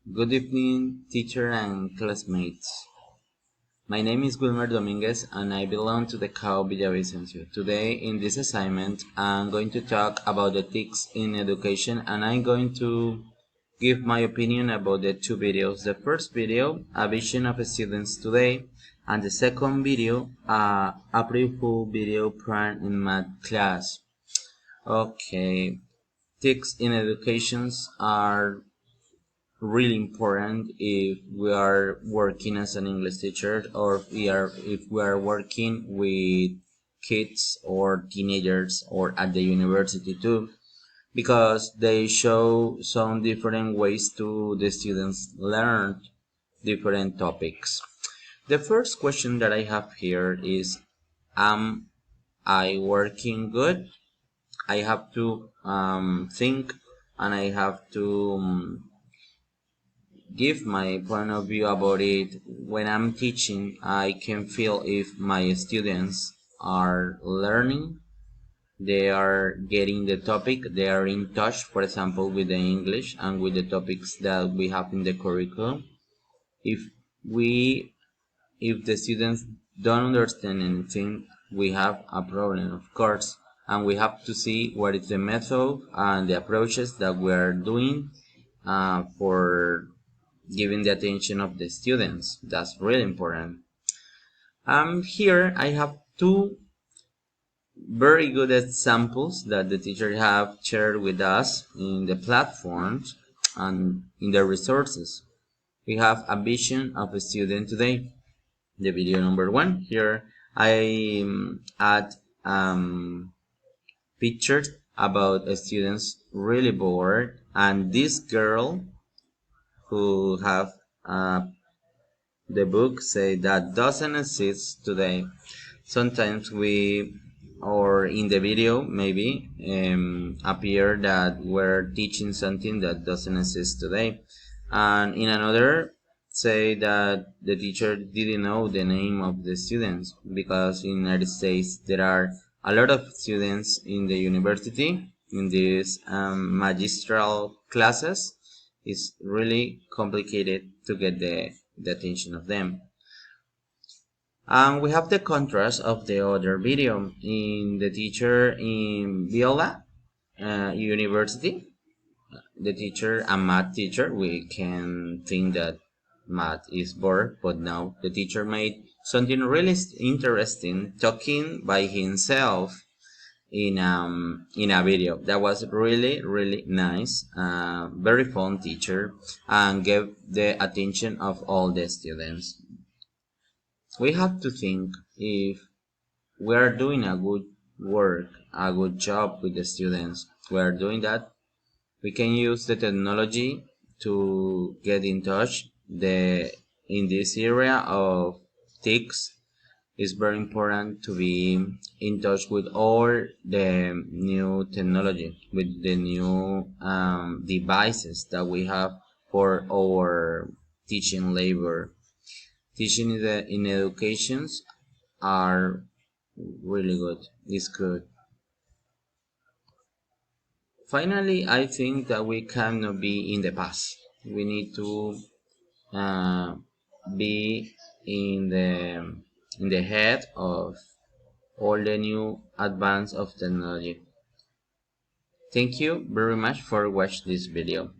Good evening, teacher and classmates. My name is Wilmer Dominguez and I belong to the CAO Villavicencio. Today, in this assignment, I'm going to talk about the tics in education and I'm going to give my opinion about the two videos. The first video, a vision of students today, and the second video, a brief video planned in math class. Okay, tics in educations are really important if we are working as an English teacher or if we are working with kids or teenagers or at the university too, because they show some different ways to the students learn different topics. The first question that I have here is, am I working good? I have to think, and I have to give my point of view about it. When I'm teaching, I can feel if my students are learning, they are getting the topic, they are in touch, for example, with the English and with the topics that we have in the curriculum. If we, if the students don't understand anything, we have a problem, of course, and we have to see what is the method and the approaches that we are doing for giving the attention of the students. That's really important. Here I have two very good examples that the teacher have shared with us in the platforms and in the resources. We have a vision of a student today. The video number one. Here I add pictures about students really bored, and this girl who have the book say that doesn't exist today. Sometimes we, or in the video maybe, appear that we're teaching something that doesn't exist today. And in another, say that the teacher didn't know the name of the students, because in the United States there are a lot of students in the university in these magistral classes. It's really complicated to get the attention of them. And we have the contrast of the other video in the teacher in Viola University. The teacher, a math teacher, we can think that math is bored, but now the teacher made something really interesting, talking by himself in a video. That was really nice. Very fun teacher, and gave the attention of all the students. We have to think if we are doing a good work, a good job with the students. We are doing that. We can use the technology to get in touch. In this area of tics, it's very important to be in touch with all the new technology, with the new devices that we have for our teaching labor. Teaching in educations are really good. It's good. Finally, I think that we cannot be in the past. We need to uh, be in the head of all the new advance of technology. Thank you very much for watching this video.